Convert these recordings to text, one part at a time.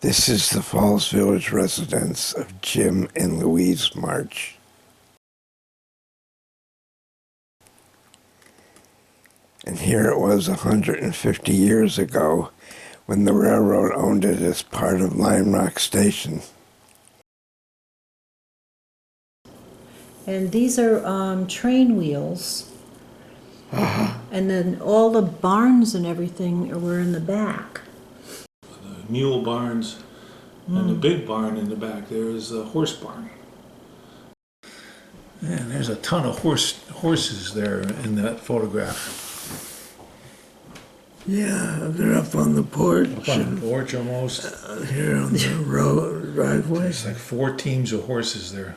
This is the Falls Village residence of Jim and Louise March. And here it was 150 years ago when the railroad owned it as part of Lime Rock Station. And these are train wheels. And then all the barns and everything were in the back. The mule barns and the big barn in the back there is the horse barn. And there's a ton of horses there in that photograph. Yeah, they're up on the porch. Up on the porch almost. Here on the road driveway. There's like 4 teams of horses there.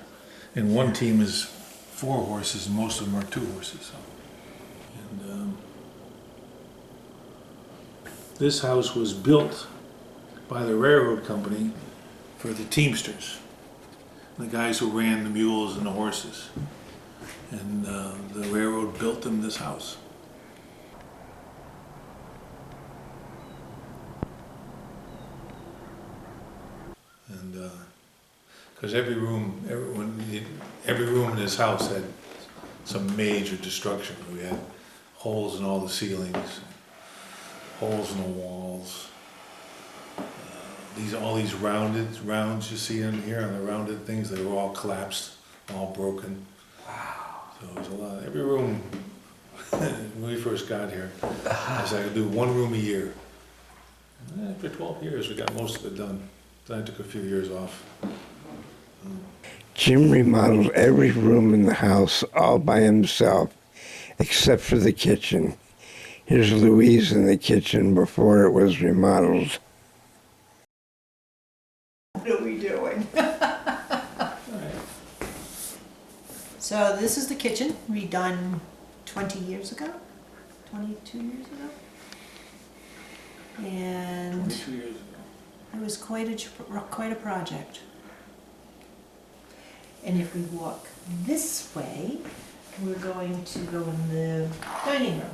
And one team is 4 horses, and most of them are 2 horses. And this house was built by the railroad company for the teamsters, the guys who ran the mules and the horses. And the railroad built them this house. And because every room in this house had some major destruction. We had holes in all the ceilings, holes in the walls. All these rounds you see in here, on the rounded things, they were all collapsed, all broken. Wow. So it was a lot. Every room, when we first got here, I said I could do 1 room a year. And after 12 years, we got most of it done. Then I took a few years off. Jim remodeled every room in the house all by himself, except for the kitchen. Here's Louise in the kitchen before it was remodeled. What are we doing? So this is the kitchen, redone 20 years ago, 22 years ago. And 22 years ago. it was quite a project. And if we walk this way, we're going to go in the dining room.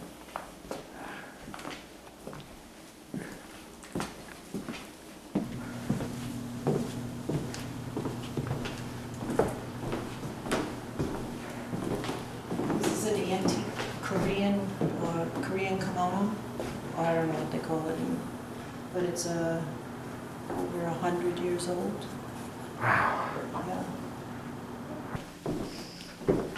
This is an antique Korean kimono. I don't know what they call it, but it's over 100 years old. Wow. Yeah.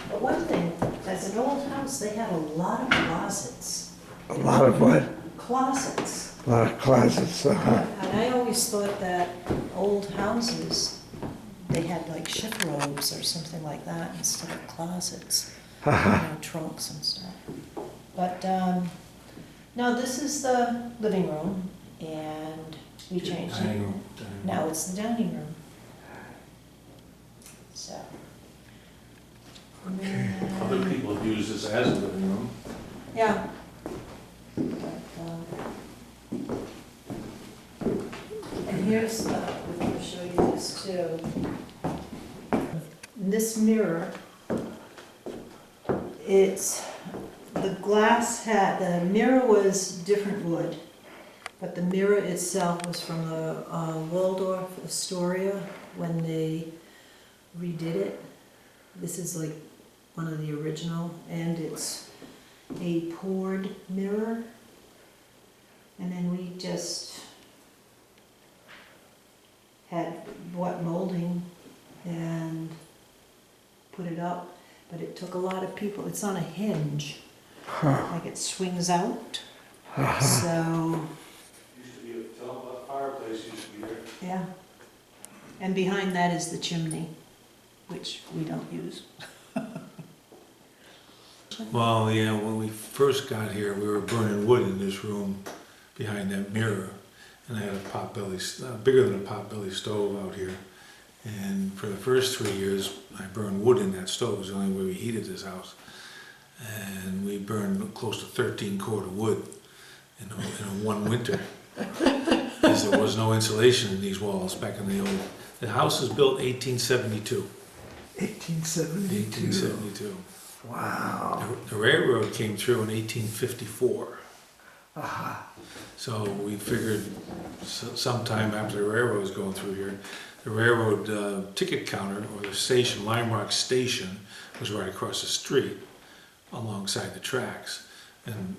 But one thing, as an old house, they had a lot of closets. A lot of what? Closets. A lot of closets. And I always thought that old houses, they had like shift robes or something like that instead of closets. Trunks and stuff. But no, this is the living room, and we changed it. Dining room. Now it's the dining room. So. Other people have used this as a living room. Yeah. And here's I'm going to show you this too. This mirror, the mirror was different wood, but the mirror itself was from the Waldorf Astoria when they redid it. This is like one of the original, and it's a poured mirror. And then we just had bought molding and put it up, but it took a lot of people. It's on a hinge, like it swings out. So Used to be a fireplace used to be there. yeah, and behind that is the chimney, which we don't use. Well, yeah, when we first got here, we were burning wood in this room behind that mirror. And I had a potbelly, bigger than a potbelly stove out here. And for the first 3 years, I burned wood in that stove. It was the only way we heated this house. And we burned close to 13 cord of wood in one winter. Because there was no insulation in these walls back in the old. The house was built 1872. 1872. 1872. Wow. The railroad came through in 1854. So we figured sometime after the railroad was going through here, the railroad ticket counter, or the station, Lime Rock Station, was right across the street alongside the tracks. And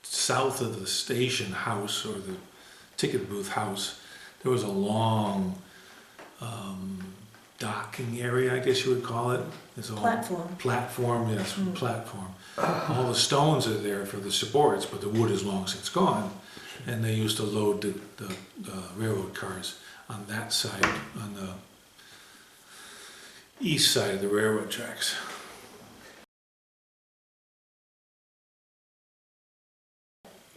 south of the station house, or the ticket booth house, there was a long docking area, I guess you would call it. It's all Platform. Platform, yes, platform. All the stones are there for the supports, but the wood is long since gone. And they used to load the railroad cars on that side, on the east side of the railroad tracks.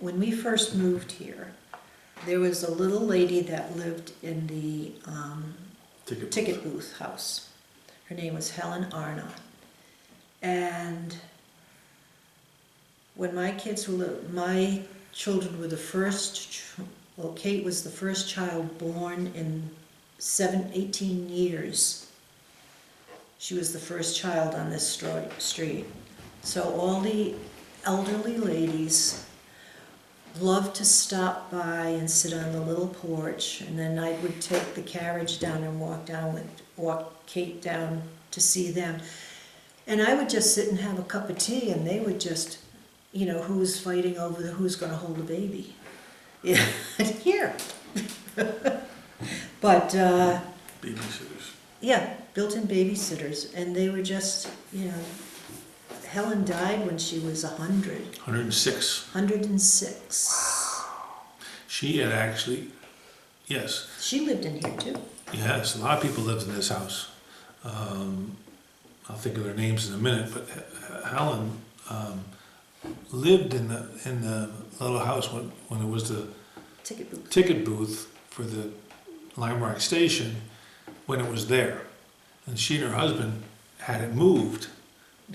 When we first moved here, there was a little lady that lived in the ticket booth house. Her name was Helen Arnott. And when my kids were little, my children were the first, well, Kate was the first child born in 18 years. She was the first child on this street. So all the elderly ladies loved to stop by and sit on the little porch, and then I would take the carriage down and walk Kate down to see them. And I would just sit and have a cup of tea, and they would just, you know, who's fighting over who's going to hold the baby. Yeah, here. But, Babysitters. yeah, built-in babysitters, and they were just, you know, Helen died when she was 100. 106. 106. She had actually, yes, She lived in here too. yes, a lot of people lived in this house. I'll think of their names in a minute, but Helen lived in the little house when it was the ticket booth for the Lime Rock Station, when it was there. And she and her husband had it moved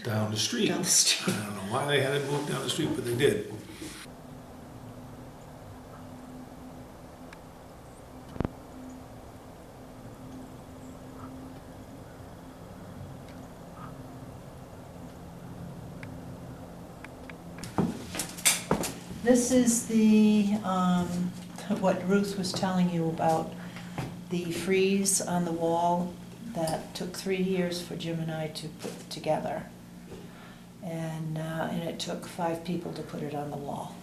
down the street. Down the street. I don't know why they had it moved down the street, but they did. This is the, what Ruth was telling you about, the frieze on the wall that took 3 years for Jim and I to put together. And it took 5 people to put it on the wall.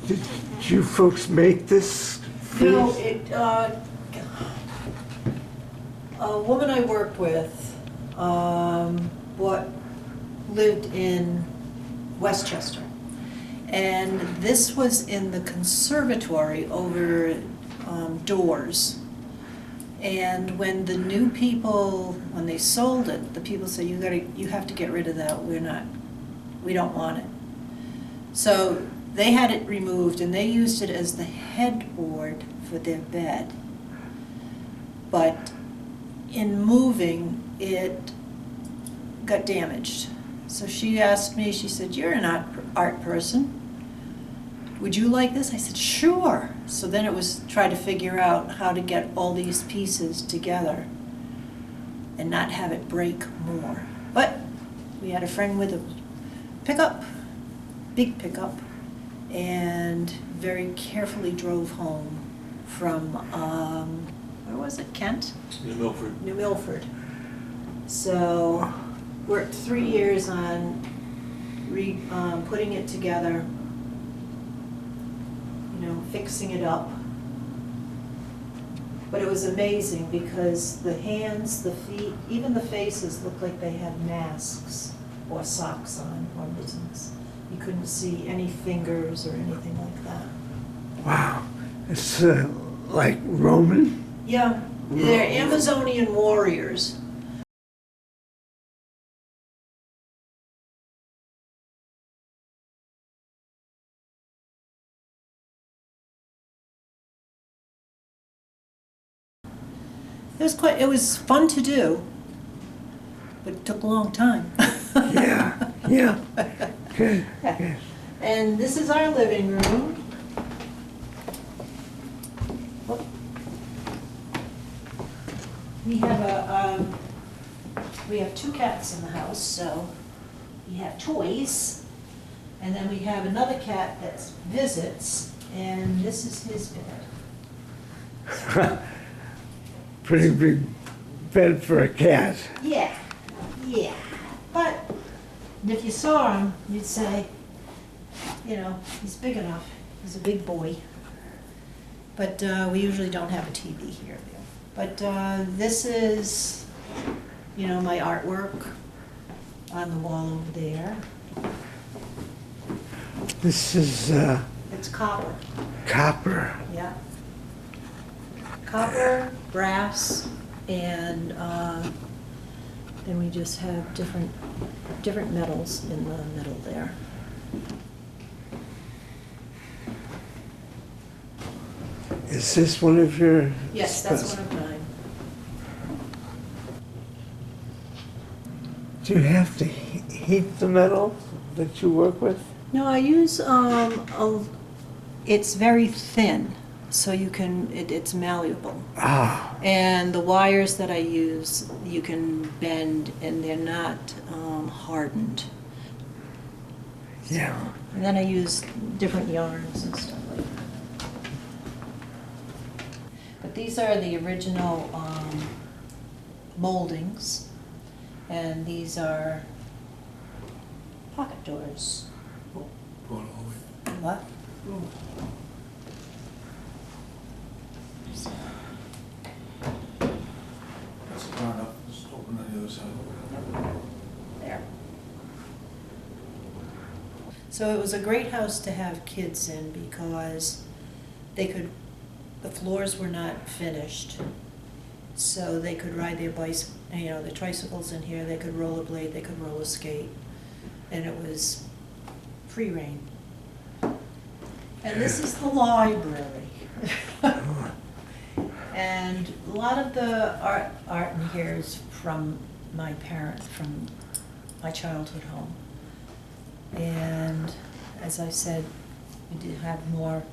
Did you folks make this? No, frieze? a woman I worked with, lived in Westchester. And this was in the conservatory over doors. And when the new people, when they sold it, the people said, you have to get rid of that, we don't want it. So they had it removed, and they used it as the headboard for their bed. But in moving, it got damaged. So she asked me, she said, "You're an art person. Would you like this?" I said, "Sure." So then it was try to figure out how to get all these pieces together and not have it break more. But we had a friend with a pickup, big pickup, and very carefully drove home from, where was it, Kent? New Milford. New Milford. So, worked 3 years on putting it together, you know, fixing it up. But it was amazing because the hands, the feet, even the faces looked like they had masks or socks on or mittens. You couldn't see any fingers or anything like that. Wow, it's like Roman? Yeah, they're Amazonian warriors. It was fun to do, but it took a long time. Yeah, yeah. Good, good. And this is our living room. Whoop. We have two cats in the house, so we have toys. And then we have another cat that visits, and this is his bed. Pretty big bed for a cat. Yeah, yeah. But if you saw him, you'd say, you know, he's big enough. He's a big boy. But we usually don't have a TV here. But this is, you know, my artwork on the wall over there. This is It's copper, copper. yeah. Copper, brass, and then we just have different metals in the middle there. Is this one of your? Yes, that's one of mine. Do you have to heat the metal that you work with? No, I use it's very thin, so you can it's malleable. Ah, And the wires that I use, you can bend, and they're not hardened. yeah. And then I use different yarns and stuff like that. But these are the original moldings, and these are pocket doors. Going all the way. What? That's far enough. Just open on the other side. There. So it was a great house to have kids in because the floors were not finished. So they could ride their their tricycles in here, they could rollerblade, they could roller skate. And it was free reign. And this is the library. And a lot of the art in here is from my parents, from my childhood home. And as I said, we did have more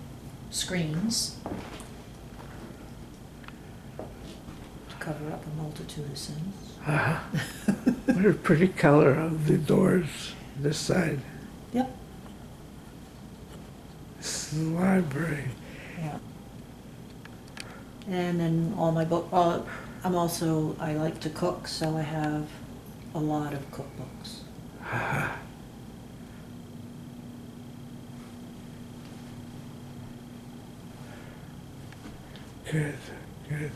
screens to cover up a multitude of sins. What a pretty color of the doors this side. Yep. This is the library. Yeah. And then all my book, I like to cook, so I have a lot of cookbooks. Good, good.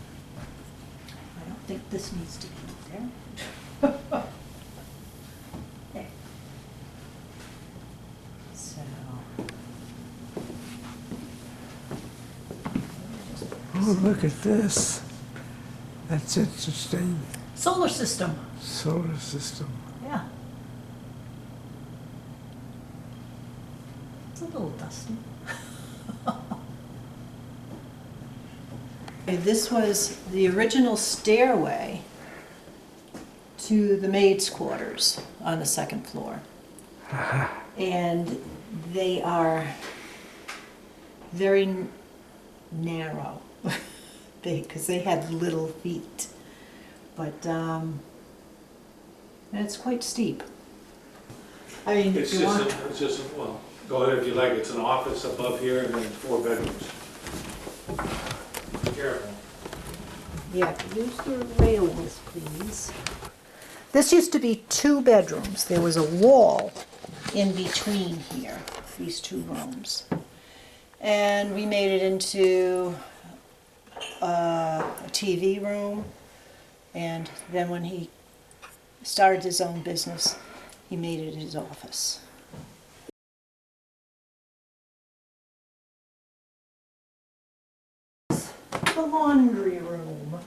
I don't think this needs to be there. There. So. Oh, look at this. That's interesting. Solar system. Solar system. Yeah. It's a little dusty. This was the original stairway to the maids' quarters on the second floor. And they are very narrow, because they had little feet. But and it's quite steep. I mean, if you want. Well, go ahead if you like. It's an office above here and then 4 bedrooms. Be careful. Yeah, use the railings, please. This used to be 2 bedrooms. There was a wall in between here, these 2 rooms. And we made it into a TV room. And then when he started his own business, he made it his office. the laundry room.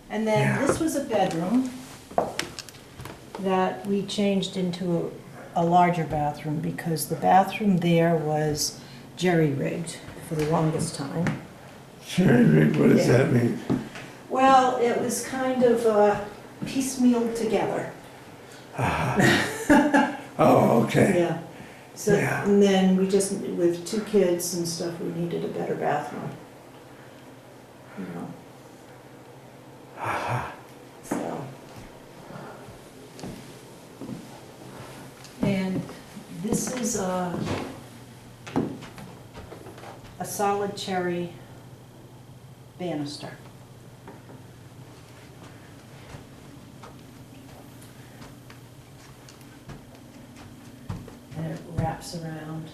And then Yeah. this was a bedroom that we changed into a larger bathroom because the bathroom there was jerry-rigged for the longest time. Jerry, what does Yeah. that mean? Well, it was kind of piecemealed together. Oh, okay. Yeah. So, Yeah. and then we just, with 2 kids and stuff, we needed a better bathroom. You know. So. And this is a solid cherry banister. And it wraps around.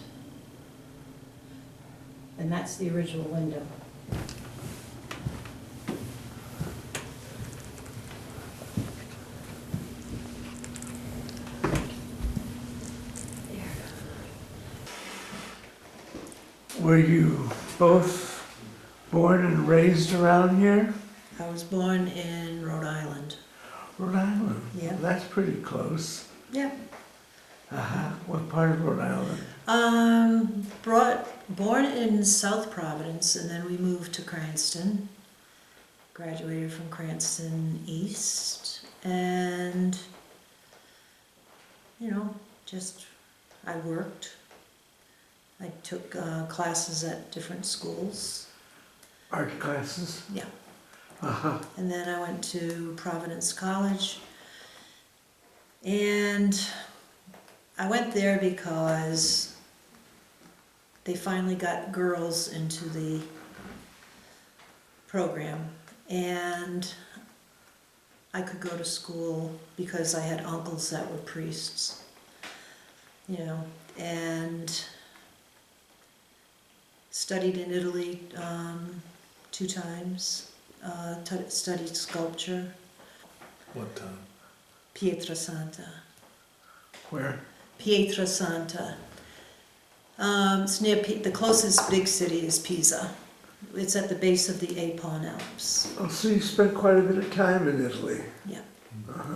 And that's the original window. Were you both born and raised around here? I was born in Rhode Island. Rhode Island? Yeah. That's pretty close. Yeah. What part of Rhode Island? Born in South Providence, and then we moved to Cranston. Graduated from Cranston East, and, you know, just, I worked. I took classes at different schools. Art classes? Yeah. Uh-huh. And then I went to Providence College. And I went there because they finally got girls into the program. And I could go to school because I had uncles that were priests, you know, and studied in Italy 2 times, studied sculpture, What time? Pietrasanta. Where? Pietrasanta. It's near, the closest big city is Pisa. It's at the base of the Apon Alps. Oh, so you spent quite a bit of time in Italy. Yeah. Uh-huh.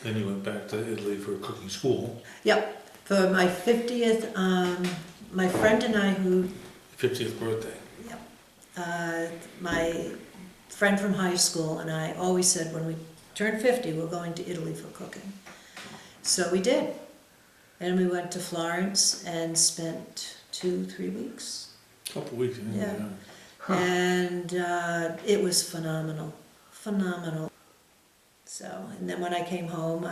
Then you went back to Italy for cooking school, Yep. For my 50th, my friend and I who, 50th birthday. my friend from high school and I always said when we turned 50, we're going to Italy for cooking. So we did. And we went to Florence and spent 2-3 weeks. Couple weeks, yeah. Yeah. And it was phenomenal, phenomenal. So, and then when I came home,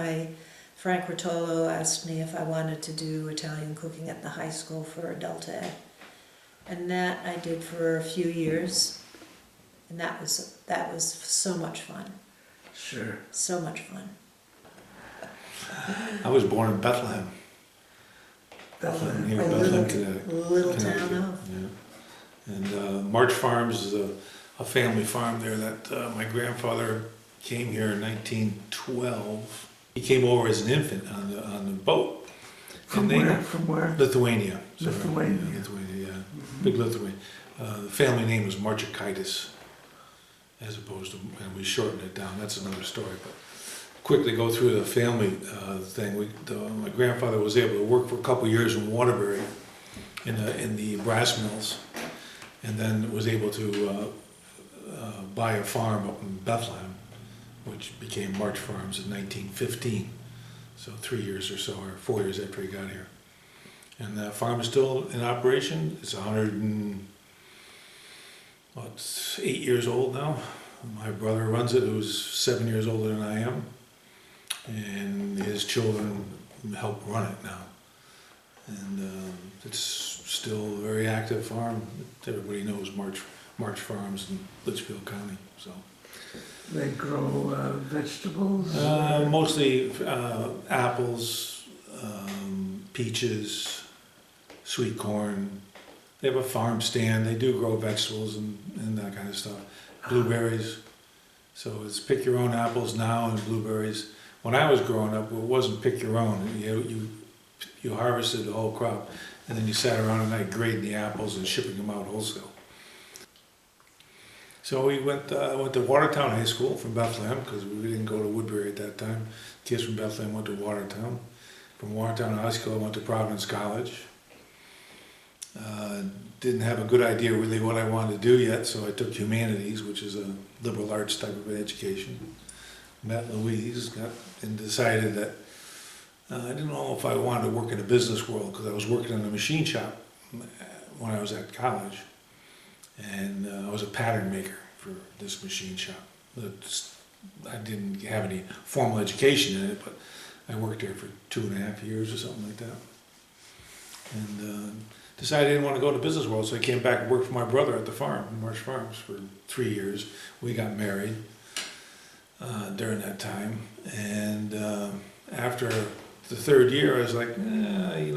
Frank Rotolo asked me if I wanted to do Italian cooking at the high school for adult ed. And that I did for a few years. And that was so much fun, Sure. so much fun. I was born in Bethlehem. Bethlehem. Near A Bethlehem, Connecticut. little town Connecticut, of. yeah. And March Farms is a family farm there that my grandfather came here in 1912. He came over as an infant on the boat. From And they- where? From where? Lithuania. Sorry. Lithuania. Lithuania, yeah. Big Lithuania. The family name was Marchikaitis, as opposed to, and we shortened it down. That's another story. But quickly go through the family thing. My grandfather was able to work for a couple years in Waterbury in the brass mills, and then was able to buy a farm up in Bethlehem, which became March Farms in 1915. So 3 years or so, or 4 years after he got here. And that farm is still in operation. It's 8 years old now. My brother runs it, who's 7 years older than I am. And his children help run it now. And it's still a very active farm. Everybody knows March Farms in Litchfield County. So They grow vegetables? Mostly apples, peaches, sweet corn. They have a farm stand. They do grow vegetables and that kind of stuff. Blueberries. So it's pick your own apples now and blueberries. When I was growing up, it wasn't pick your own. You harvested the whole crop, and then you sat around at night grading the apples and shipping them out wholesale. So we went to Watertown High School from Bethlehem, because we didn't go to Woodbury at that time. Kids from Bethlehem went to Watertown. From Watertown High School, I went to Providence College. Didn't have a good idea really what I wanted to do yet, so I took humanities, which is a liberal arts type of education. Met Louise, and decided that I didn't know if I wanted to work in the business world, because I was working in a machine shop when I was at college. And I was a pattern maker for this machine shop. I didn't have any formal education in it, but I worked there for 2.5 years or something like that. And decided I didn't want to go to the business world, so I came back and worked for my brother at the farm, Marsh Farms, for 3 years. We got married during that time, and after the 3rd year, I was like, I'm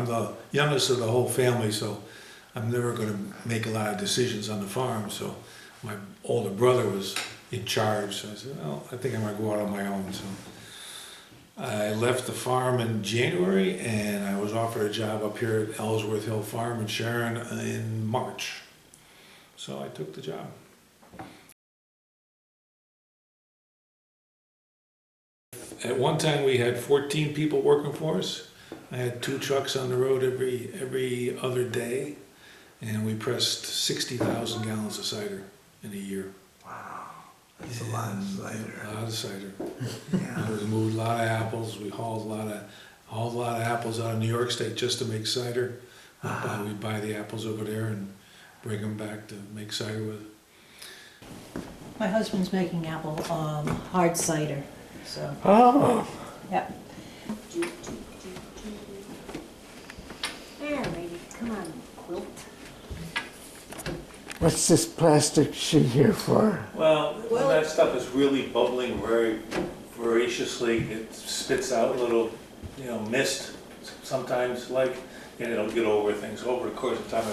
the youngest of the whole family, so I'm never going to make a lot of decisions on the farm. So my older brother was in charge, so I said, well, I think I'm going to go out on my own. So I left the farm in January, and I was offered a job up here at Ellsworth Hill Farm in Sharon in March. So I took the job. At one time we had 14 people working for us. I had 2 trucks on the road every other day, and we pressed 60,000 gallons of cider in a year. Wow, that's a lot of cider. A lot of cider. Yeah. We moved a lot of apples. We hauled a lot of apples out of New York State just to make cider. We'd buy the apples over there and bring them back to make cider with. My husband's making apple hard cider, so, Oh, yeah. There, lady, come on, quilt. what's this plastic sheet here for? Well, when that stuff is really bubbling very voraciously, it spits out a little, mist sometimes, and it'll get over things. Over the course of time,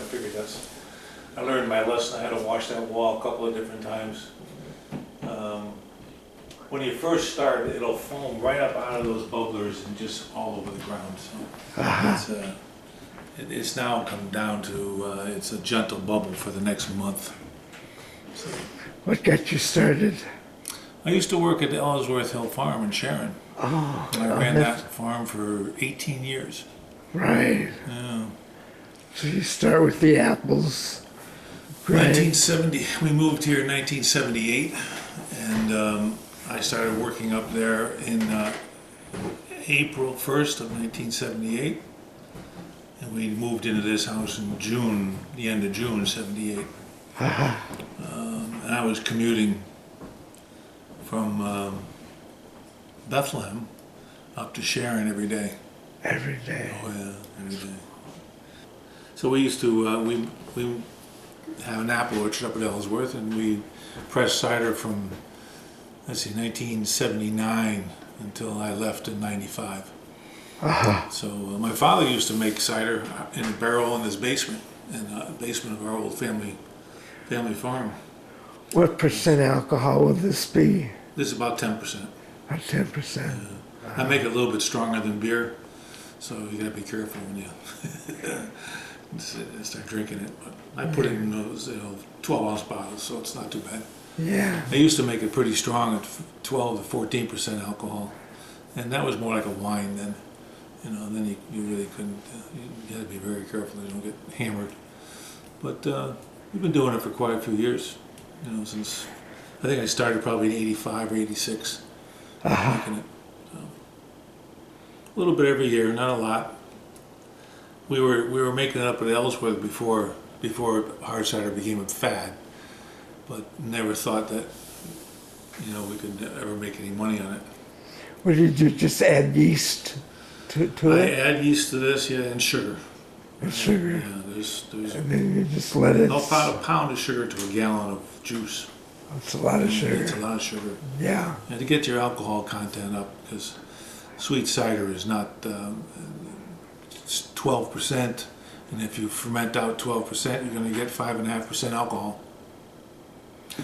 I learned my lesson. I had to wash that wall a couple of different times. When you first start, it'll foam right up out of those bubblers and just all over the ground. So it's now come down to it's a gentle bubble for the next month. So, What got you started? I used to work at the Ellsworth Hill Farm in Sharon. Oh, I ran that farm for 18 years. right. Yeah. So you start with the apples. Right. 1970. We moved here in 1978, and I started working up there in April 1st of 1978, and we moved into this house in June, the end of June '78. And I was commuting from Bethlehem up to Sharon every day. Every day. Oh yeah, every day. So we used to we have an apple orchard up at Ellsworth, and we pressed cider from 1979 until I left in '95. So my father used to make cider in a barrel in his basement, in the basement of our old family farm. What percent alcohol would this be? This is about 10%. About 10%. I make it a little bit stronger than beer, so you gotta be careful when you start drinking it. But I put it in those 12-ounce bottles, so it's not too bad. Yeah. I used to make it pretty strong at 12 to 14% alcohol, and that was more like a wine then. Then you really couldn't. You had to be very careful that you don't get hammered. But we've been doing it for quite a few years. Since I think I started probably in '85 or '86 making it. A little bit every year, not a lot. We were making it up at Ellsworth before hard cider became a fad, but never thought that we could ever make any money on it. What did you just add yeast to I it? add yeast to this, and sugar. And sugar. Yeah, there's And then you just let it. about a pound of sugar to a gallon of juice. That's a lot of sugar. It's a lot of sugar. Yeah. And to get your alcohol content up, because sweet cider is not, it's 12%, and if you ferment out 12%, you're gonna get 5.5% alcohol.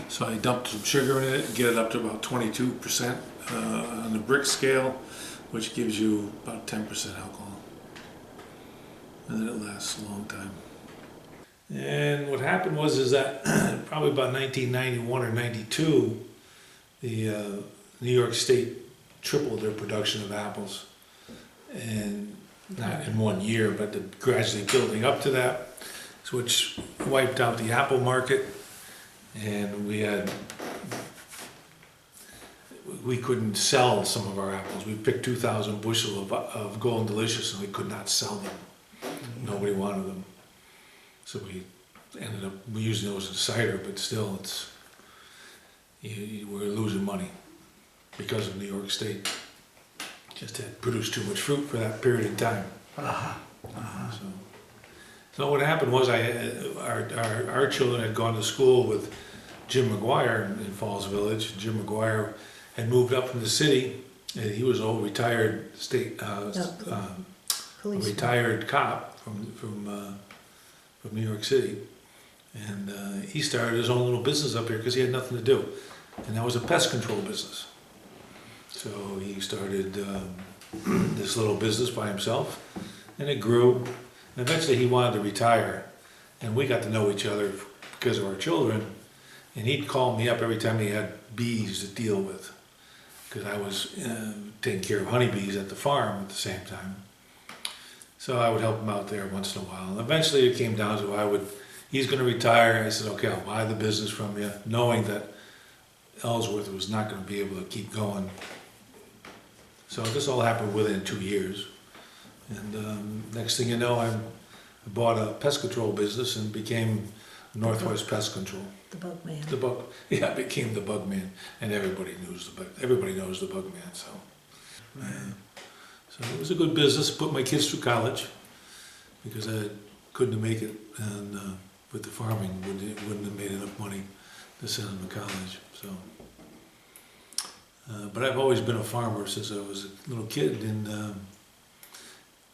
So I dumped some sugar in it, get it up to about 22% on the brick scale, which gives you about 10% alcohol. And then it lasts a long time. And what happened was that probably about 1991 or 92, the New York State tripled their production of apples, and not in 1 year, but gradually building up to that, which wiped out the apple market, and we couldn't sell some of our apples. We picked 2,000 bushel of Golden Delicious, and we could not sell them. Nobody wanted them, so we ended up using those as cider, but still, we're losing money because of New York State. Just had produced too much fruit for that period of time. So what happened was our children had gone to school with Jim McGuire in Falls Village. Jim McGuire had moved up from the city, and he was an old retired retired cop from New York City. And he started his own little business up here because he had nothing to do. And that was a pest control business. So he started this little business by himself, and it grew. And eventually he wanted to retire, and we got to know each other because of our children. And he'd call me up every time he had bees to deal with, because I was taking care of honeybees at the farm at the same time. So I would help him out there once in a while. And eventually it came down to he's going to retire. I said, okay, I'll buy the business from you, knowing that Ellsworth was not going to be able to keep going. So this all happened within 2 years. And next thing you know, I bought a pest control business and became Northwest Pest Control. The bug man. I became the bug man, and everybody knows the bug man. So, so it was a good business. Put my kids through college because I couldn't make it, and with the farming, wouldn't have made enough money to send them to college. So, but I've always been a farmer since I was a little kid, and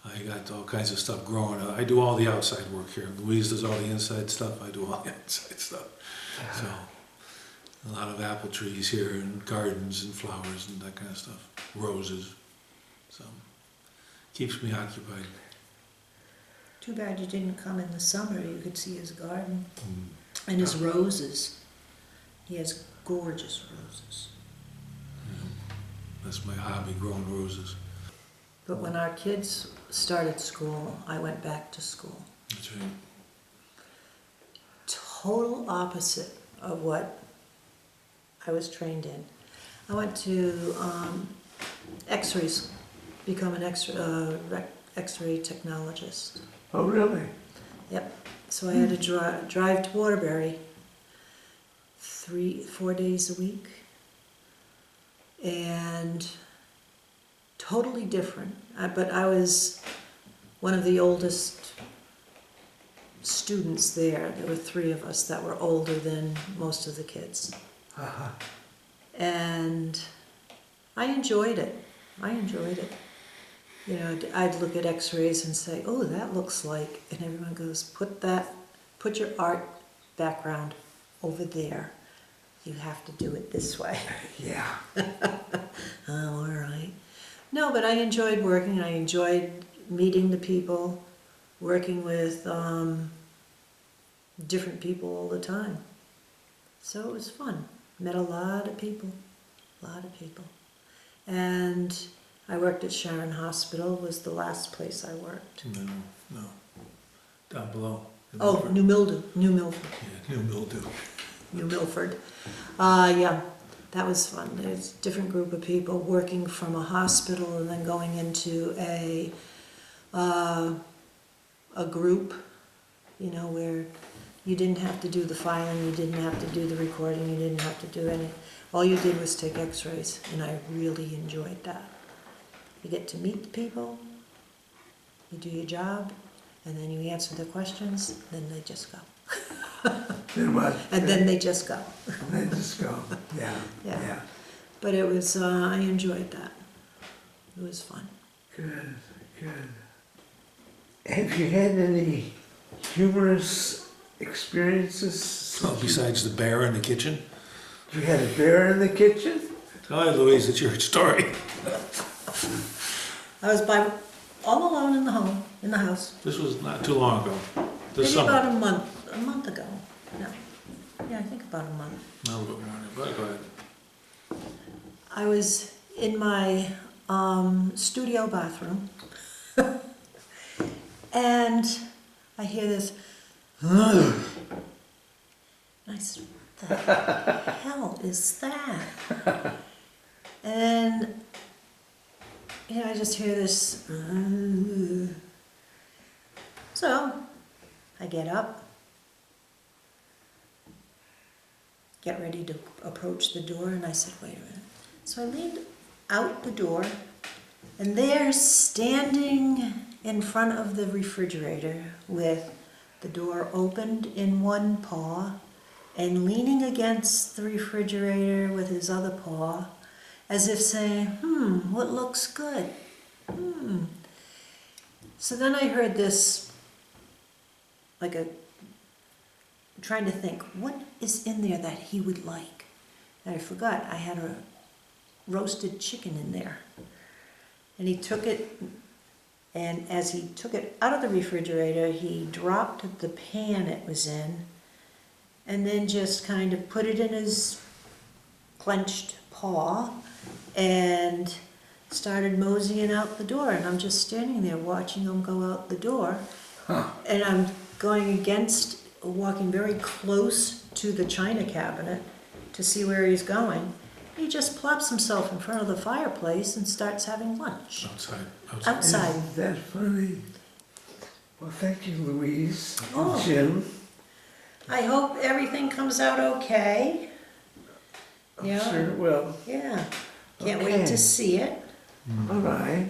I got all kinds of stuff growing. I do all the outside work here. Louise does all the inside stuff. I do all the outside stuff. So a lot of apple trees here, and gardens and flowers and that kind of stuff. Roses. So keeps me occupied. Too bad you didn't come in the summer. You could see his garden and his roses. He has gorgeous roses. Yeah. That's my hobby, growing roses. But when our kids started school, I went back to school. That's right. Total opposite of what I was trained in. I went to X-rays, become an X-ray technologist. Oh, really? Yep. So I had to drive to Waterbury 4 days a week, and totally different. But I was one of the oldest students there. There were 3 of us that were older than most of the kids. And I enjoyed it. You know, I'd look at X-rays and say, "Oh, that looks like," and everyone goes, "Put your art background over there. You have to do it this way." Yeah. Oh, all right. No, but I enjoyed working. I enjoyed meeting the people, working with different people all the time. So it was fun. Met a lot of people. And I worked at Sharon Hospital, was the last place I worked. No. Down below. Oh, New Milford. Yeah, New Mildew. New Milford. Yeah, that was fun. There's a different group of people working from a hospital and then going into a group, you know, where you didn't have to do the filing, you didn't have to do the recording, you didn't have to do any. All you did was take X-rays, and I really enjoyed that. You get to meet the people, you do your job, and then you answer their questions, then they just go. Then what? And then they just go. Then just go. Yeah. Yeah. Yeah. But it was, I enjoyed that. It was fun. Good. Good. Have you had any humorous experiences? Well, besides the bear in the kitchen. You had a bear in the kitchen? Go ahead, Louise, it's your story. I was all alone in the house. This was not too long ago. This Maybe about summer. a month ago. No. Yeah, I think about a month. No, a little bit more, but go ahead. I was in my studio bathroom, and I hear this, and I said, what the hell is that? And, you know, I just hear this, so I get up, get ready to approach the door, and I said, wait a minute. So I leaned out the door, and there, standing in front of the refrigerator with the door opened in one paw and leaning against the refrigerator with his other paw, as if saying, what looks good? So then I heard this, trying to think, what is in there that he would like? And I forgot, I had a roasted chicken in there. And he took it, and as he took it out of the refrigerator, he dropped the pan it was in, and then just kind of put it in his clenched paw, and started moseying out the door. And I'm just standing there watching him go out the door. And I'm walking very close to the china cabinet to see where he's going. He just plops himself in front of the fireplace and starts having lunch. Outside. Isn't that funny? Well, thank you, Louise. Oh. Jim. I hope everything comes out okay. I'm sure it will. Yeah. Can't wait Okay. to see it. All right.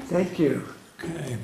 Thank you. Okay.